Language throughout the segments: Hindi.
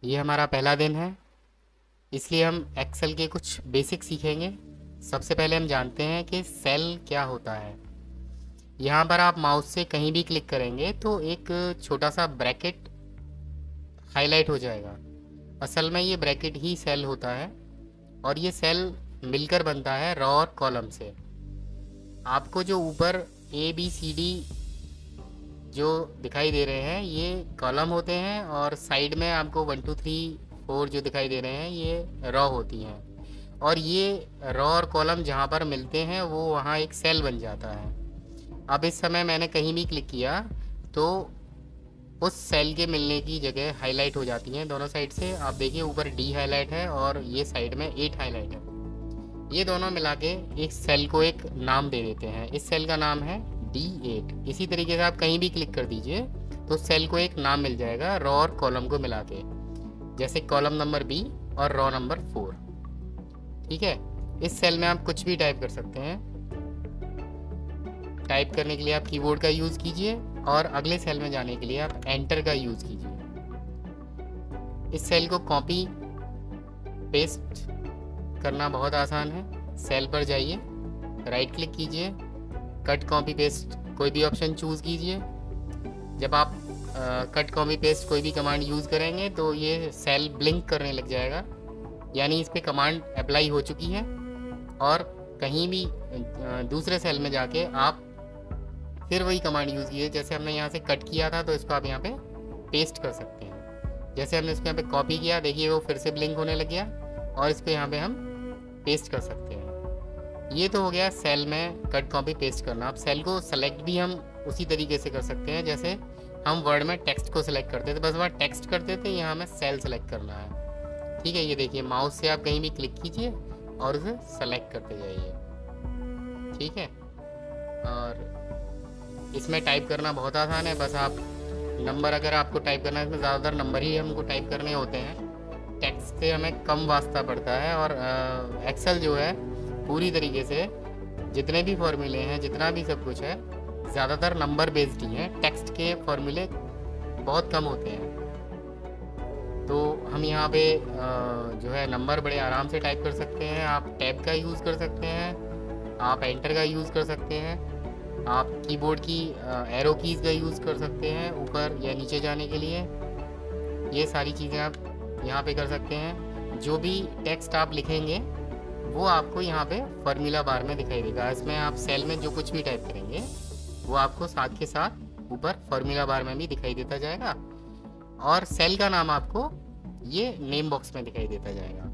ये हमारा पहला दिन है, इसलिए हम एक्सेल के कुछ बेसिक सीखेंगे। सबसे पहले हम जानते हैं कि सेल क्या होता है। यहाँ पर आप माउस से कहीं भी क्लिक करेंगे तो एक छोटा सा ब्रैकेट हाईलाइट हो जाएगा। असल में ये ब्रैकेट ही सेल होता है और ये सेल मिलकर बनता है रो और कॉलम से। आपको जो ऊपर ए बी सी डी जो दिखाई दे रहे हैं ये कॉलम होते हैं, और साइड में आपको 1 2 3 4 जो दिखाई दे रहे हैं ये रो होती हैं। और ये रो और कॉलम जहाँ पर मिलते हैं वो वहाँ एक सेल बन जाता है। अब इस समय मैंने कहीं भी क्लिक किया तो उस सेल के मिलने की जगह हाईलाइट हो जाती हैं दोनों साइड से। आप देखिए ऊपर डी हाईलाइट है और ये साइड में 8 हाईलाइट है। ये दोनों मिला के एक सेल को एक नाम दे देते हैं। इस सेल का नाम है D8। इसी तरीके से आप कहीं भी क्लिक कर दीजिए तो सेल को एक नाम मिल जाएगा रो और कॉलम को मिला के, जैसे कॉलम नंबर B और रो नंबर 4। ठीक है, इस सेल में आप कुछ भी टाइप कर सकते हैं। टाइप करने के लिए आप कीबोर्ड का यूज़ कीजिए और अगले सेल में जाने के लिए आप एंटर का यूज़ कीजिए। इस सेल को कॉपी पेस्ट करना बहुत आसान है। सेल पर जाइए, राइट क्लिक कीजिए, कट कॉपी पेस्ट कोई भी ऑप्शन चूज़ कीजिए। जब आप कट कॉपी पेस्ट कोई भी कमांड यूज़ करेंगे तो ये सेल ब्लिंक करने लग जाएगा, यानी इस पर कमांड अप्लाई हो चुकी है। और कहीं भी दूसरे सेल में जाके आप फिर वही कमांड यूज़ कीजिए। जैसे हमने यहाँ से कट किया था तो इसको आप यहाँ पे पेस्ट कर सकते हैं। जैसे हमने इसको यहाँ पे कॉपी किया, देखिए वो फिर से ब्लिंक होने लग गया, और इसको यहाँ पे हम पेस्ट कर सकते हैं। ये तो हो गया सेल में कट कॉपी पेस्ट करना। अब सेल को सेलेक्ट भी हम उसी तरीके से कर सकते हैं जैसे हम वर्ड में टेक्स्ट को सिलेक्ट करते थे, बस वहाँ टेक्स्ट करते थे, यहाँ हमें सेल सेलेक्ट करना है। ठीक है, ये देखिए माउस से आप कहीं भी क्लिक कीजिए और उसे सेलेक्ट करते जाइए। ठीक है, और इसमें टाइप करना बहुत आसान है। बस आप नंबर अगर आपको टाइप करना है, इसमें ज़्यादातर नंबर ही हमको टाइप करने होते हैं। टेक्स्ट से हमें कम वास्ता पड़ता है। और एक्सेल जो है पूरी तरीके से जितने भी फॉर्मूले हैं, जितना भी सब कुछ है, ज़्यादातर नंबर बेस्ड ही हैं। टेक्स्ट के फॉर्मूले बहुत कम होते हैं। तो हम यहाँ पे जो है नंबर बड़े आराम से टाइप कर सकते हैं। आप टैब का यूज़ कर सकते हैं, आप एंटर का यूज़ कर सकते हैं, आप कीबोर्ड की एरो कीज़ का यूज़ कर सकते हैं ऊपर या नीचे जाने के लिए। ये सारी चीज़ें आप यहाँ पे कर सकते हैं। जो भी टेक्स्ट आप लिखेंगे वो आपको यहाँ पे फार्मूला बार में दिखाई देगा। इसमें आप सेल में जो कुछ भी टाइप करेंगे वो आपको साथ के साथ ऊपर फार्मूला बार में भी दिखाई देता जाएगा, और सेल का नाम आपको ये नेम बॉक्स में दिखाई देता जाएगा।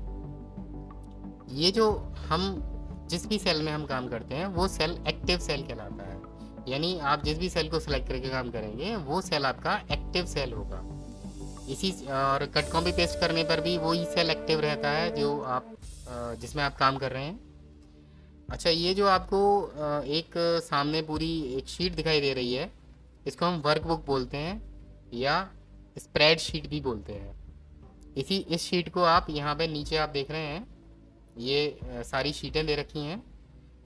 ये जो हम जिस भी सेल में हम काम करते हैं वो सेल एक्टिव सेल कहलाता है। यानी आप जिस भी सेल को सिलेक्ट करके काम करेंगे वो सेल आपका एक्टिव सेल होगा। इसी और कट कॉपी पेस्ट करने पर भी वही सेल एक्टिव रहता है जो आप जिसमें आप काम कर रहे हैं। अच्छा, ये जो आपको एक सामने पूरी एक शीट दिखाई दे रही है, इसको हम वर्कबुक बोलते हैं या स्प्रेड शीट भी बोलते हैं। इस शीट को आप यहाँ पे नीचे आप देख रहे हैं, ये सारी शीटें दे रखी हैं।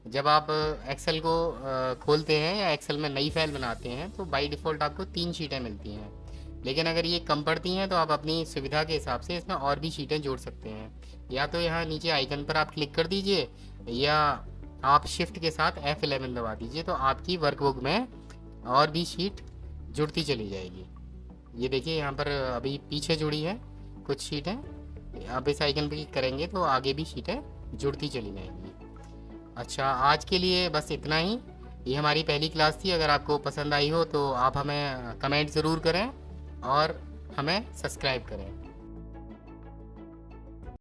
जब आप एक्सेल को खोलते हैं या एक्सेल में नई फाइल बनाते हैं तो बाय डिफ़ॉल्ट आपको 3 शीटें मिलती हैं। लेकिन अगर ये कम पड़ती हैं तो आप अपनी सुविधा के हिसाब से इसमें और भी शीटें जोड़ सकते हैं। या तो यहाँ नीचे आइकन पर आप क्लिक कर दीजिए, या आप शिफ्ट के साथ F11 दबा दीजिए, तो आपकी वर्कबुक में और भी शीट जुड़ती चली जाएगी। ये देखिए यहाँ पर अभी पीछे जुड़ी है कुछ शीटें। आप इस आइकन पर क्लिक करेंगे तो आगे भी शीटें जुड़ती चली जाएंगी। अच्छा, आज के लिए बस इतना ही। ये हमारी पहली क्लास थी। अगर आपको पसंद आई हो तो आप हमें कमेंट ज़रूर करें और हमें सब्सक्राइब करें।